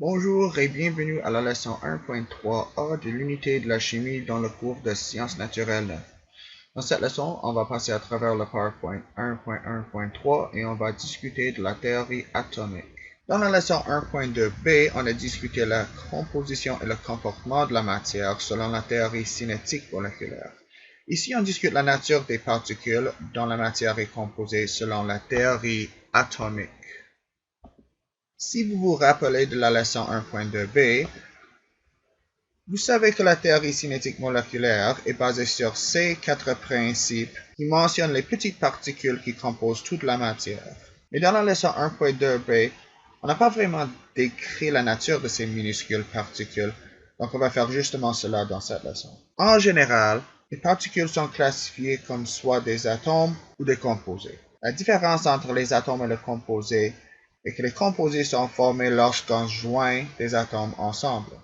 Bonjour et bienvenue à la leçon 1.3a de l'unité de la chimie dans le cours de sciences naturelles. Dans cette leçon, on va passer à travers le PowerPoint 1.1.3 et on va discuter de la théorie atomique. Dans la leçon 1.2b, on a discuté la composition et le comportement de la matière selon la théorie cinétique moléculaire. Ici, on discute la nature des particules dont la matière est composée selon la théorie atomique. Si vous vous rappelez de la leçon 1.2b, vous savez que la théorie cinétique moléculaire est basée sur ces quatre principes qui mentionnent les petites particules qui composent toute la matière. Mais dans la leçon 1.2b, on n'a pas vraiment décrit la nature de ces minuscules particules, donc on va faire justement cela dans cette leçon. En général, les particules sont classifiées comme soit des atomes ou des composés. La différence entre les atomes et les composés est que les composés sont formés lorsqu'on joint des atomes ensemble.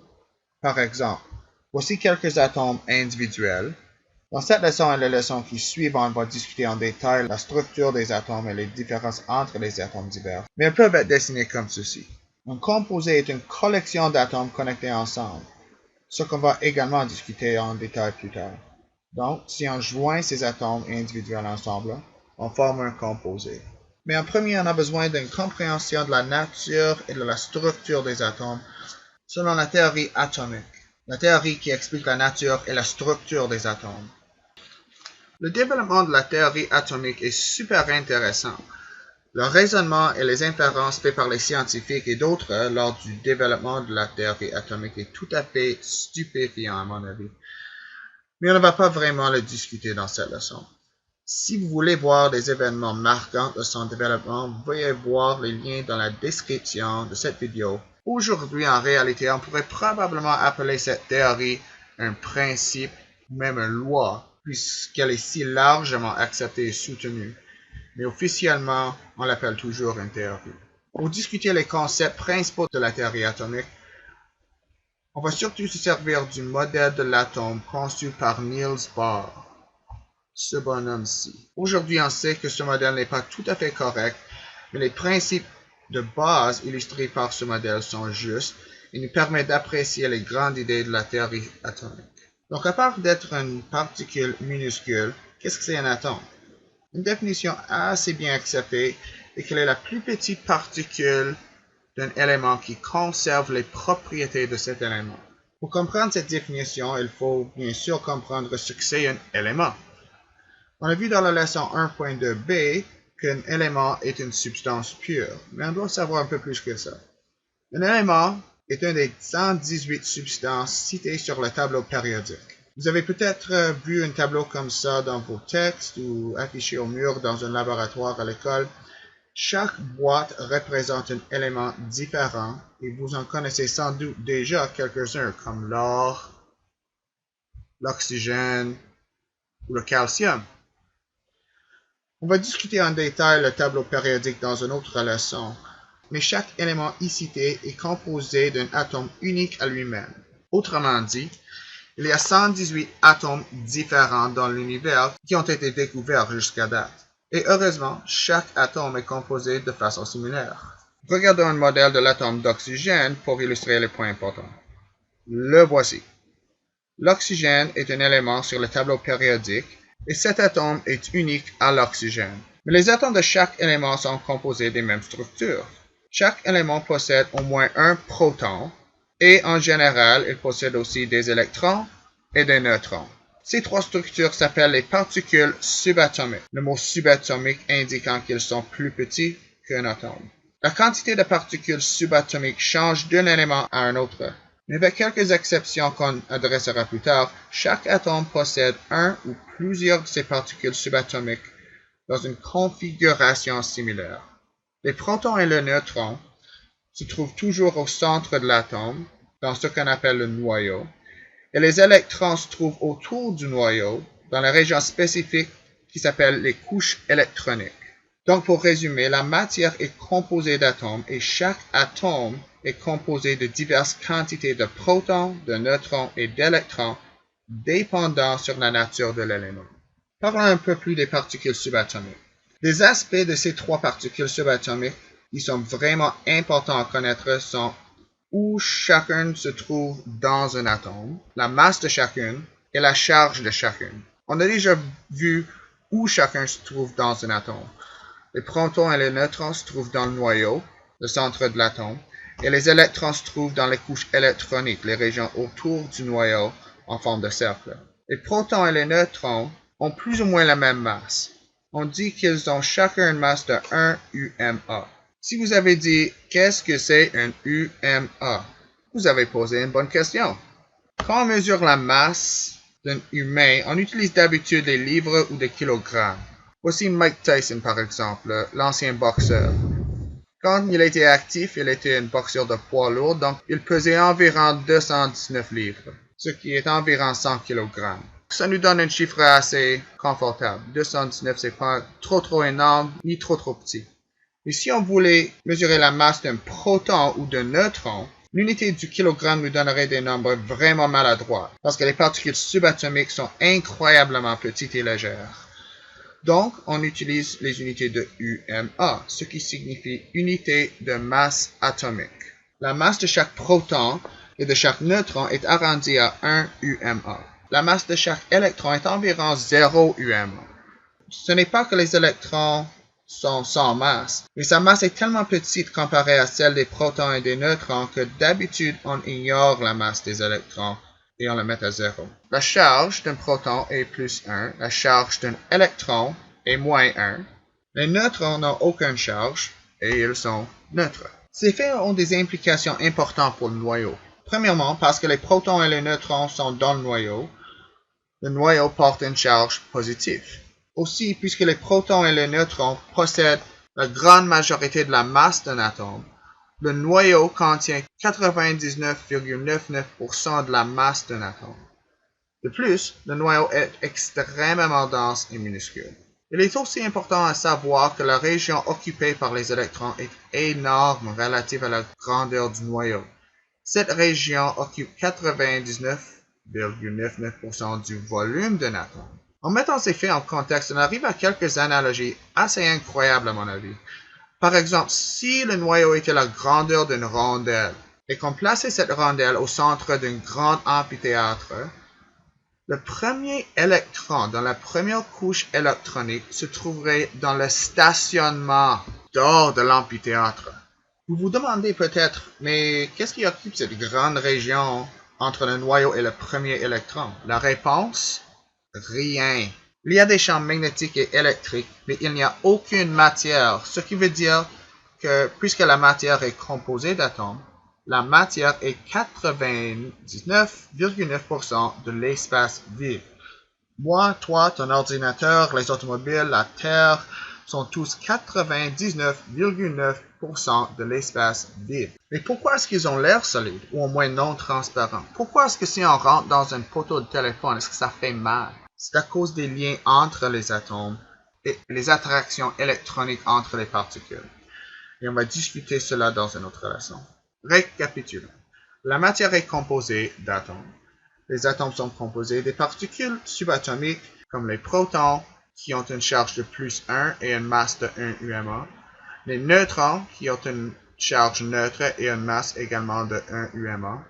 Par exemple, voici quelques atomes individuels. Dans cette leçon et les leçons qui suivent, on va discuter en détail la structure des atomes et les différences entre les atomes divers, mais ils peuvent être dessinés comme ceci. Un composé est une collection d'atomes connectés ensemble, ce qu'on va également discuter en détail plus tard. Donc, si on joint ces atomes individuels ensemble, on forme un composé. Mais en premier, on a besoin d'une compréhension de la nature et de la structure des atomes selon la théorie atomique, la théorie qui explique la nature et la structure des atomes. Le développement de la théorie atomique est super intéressant. Le raisonnement et les inférences faits par les scientifiques et d'autres lors du développement de la théorie atomique est tout à fait stupéfiant à mon avis. Mais on ne va pas vraiment le discuter dans cette leçon. Si vous voulez voir des événements marquants de son développement, veuillez voir les liens dans la description de cette vidéo. Aujourd'hui, en réalité, on pourrait probablement appeler cette théorie un principe ou même une loi, puisqu'elle est si largement acceptée et soutenue. Mais officiellement, on l'appelle toujours une théorie. Pour discuter les concepts principaux de la théorie atomique, on va surtout se servir du modèle de l'atome conçu par Niels Bohr, ce bonhomme-ci. Aujourd'hui, on sait que ce modèle n'est pas tout à fait correct, mais les principes de base illustrés par ce modèle sont justes et nous permettent d'apprécier les grandes idées de la théorie atomique. Donc, à part d'être une particule minuscule, qu'est-ce que c'est un atome? Une définition assez bien acceptée est qu'elle est la plus petite particule d'un élément qui conserve les propriétés de cet élément. Pour comprendre cette définition, il faut bien sûr comprendre ce que c'est un élément. On a vu dans la leçon 1.2b qu'un élément est une substance pure, mais on doit savoir un peu plus que ça. Un élément est une des 118 substances citées sur le tableau périodique. Vous avez peut-être vu un tableau comme ça dans vos textes ou affiché au mur dans un laboratoire à l'école. Chaque boîte représente un élément différent et vous en connaissez sans doute déjà quelques-uns comme l'or, l'oxygène ou le calcium. On va discuter en détail le tableau périodique dans une autre leçon, mais chaque élément ici cité est composé d'un atome unique à lui-même. Autrement dit, il y a 118 atomes différents dans l'univers qui ont été découverts jusqu'à date. Et heureusement, chaque atome est composé de façon similaire. Regardons un modèle de l'atome d'oxygène pour illustrer les points importants. Le voici. L'oxygène est un élément sur le tableau périodique et cet atome est unique à l'oxygène. Mais les atomes de chaque élément sont composés des mêmes structures. Chaque élément possède au moins un proton et en général, il possède aussi des électrons et des neutrons. Ces trois structures s'appellent les particules subatomiques, le mot subatomique indiquant qu'ils sont plus petits qu'un atome. La quantité de particules subatomiques change d'un élément à un autre. Mais avec quelques exceptions qu'on adressera plus tard, chaque atome possède un ou plusieurs de ces particules subatomiques dans une configuration similaire. Les protons et les neutrons se trouvent toujours au centre de l'atome, dans ce qu'on appelle le noyau, et les électrons se trouvent autour du noyau, dans la région spécifique qui s'appelle les couches électroniques. Donc, pour résumer, la matière est composée d'atomes et chaque atome est composé de diverses quantités de protons, de neutrons et d'électrons, dépendant sur la nature de l'élément. Parlons un peu plus des particules subatomiques. Les aspects de ces trois particules subatomiques qui sont vraiment importants à connaître sont où chacun se trouve dans un atome, la masse de chacune et la charge de chacune. On a déjà vu où chacun se trouve dans un atome. Les protons et les neutrons se trouvent dans le noyau, le centre de l'atome, et les électrons se trouvent dans les couches électroniques, les régions autour du noyau en forme de cercle. Les protons et les neutrons ont plus ou moins la même masse. On dit qu'ils ont chacun une masse de 1 UMA. Si vous avez dit « Qu'est-ce que c'est un UMA ?» vous avez posé une bonne question. Quand on mesure la masse d'un humain, on utilise d'habitude les livres ou des kilogrammes. Voici Mike Tyson par exemple, l'ancien boxeur. Quand il était actif, il était un boxeur de poids lourd, donc il pesait environ 219 livres, ce qui est environ 100 kg. Ça nous donne un chiffre assez confortable. 219, c'est pas trop énorme, ni trop petit. Et si on voulait mesurer la masse d'un proton ou d'un neutron, l'unité du kilogramme nous donnerait des nombres vraiment maladroits, parce que les particules subatomiques sont incroyablement petites et légères. Donc, on utilise les unités de UMA, ce qui signifie unité de masse atomique. La masse de chaque proton et de chaque neutron est arrondie à 1 UMA. La masse de chaque électron est environ 0 UMA. Ce n'est pas que les électrons sont sans masse, mais sa masse est tellement petite comparée à celle des protons et des neutrons que d'habitude on ignore la masse des électrons et on la met à 0. La charge d'un proton est plus 1, la charge d'un électron est moins 1. Les neutrons n'ont aucune charge et ils sont neutres. Ces faits ont des implications importantes pour le noyau. Premièrement, parce que les protons et les neutrons sont dans le noyau porte une charge positive. Aussi, puisque les protons et les neutrons possèdent la grande majorité de la masse d'un atome, le noyau contient 99,99% de la masse d'un atome. De plus, le noyau est extrêmement dense et minuscule. Il est aussi important à savoir que la région occupée par les électrons est énorme relative à la grandeur du noyau. Cette région occupe 99,99% du volume d'un atome. En mettant ces faits en contexte, on arrive à quelques analogies assez incroyables à mon avis. Par exemple, si le noyau était la grandeur d'une rondelle et qu'on plaçait cette rondelle au centre d'un grand amphithéâtre, le premier électron dans la première couche électronique se trouverait dans le stationnement dehors de l'amphithéâtre. Vous vous demandez peut-être, mais qu'est-ce qui occupe cette grande région entre le noyau et le premier électron? La réponse? Rien. Il y a des champs magnétiques et électriques, mais il n'y a aucune matière, ce qui veut dire que puisque la matière est composée d'atomes, la matière est 99,9% de l'espace vide. Moi, toi, ton ordinateur, les automobiles, la Terre sont tous 99,9% de l'espace vide. Mais pourquoi est-ce qu'ils ont l'air solides, ou au moins non transparents? Pourquoi est-ce que si on rentre dans un poteau de téléphone, est-ce que ça fait mal? C'est à cause des liens entre les atomes et les attractions électroniques entre les particules. Et on va discuter cela dans une autre leçon. Récapitulons. La matière est composée d'atomes. Les atomes sont composés des particules subatomiques comme les protons qui ont une charge de plus 1 et une masse de 1 UMA, les neutrons qui ont une charge neutre et une masse également de 1 UMA,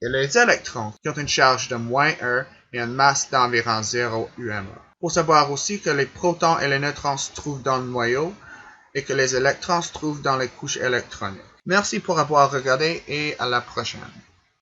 et les électrons qui ont une charge de moins 1 et une masse d'environ 0 UMA. Il faut savoir aussi que les protons et les neutrons se trouvent dans le noyau et que les électrons se trouvent dans les couches électroniques. Merci pour avoir regardé et à la prochaine.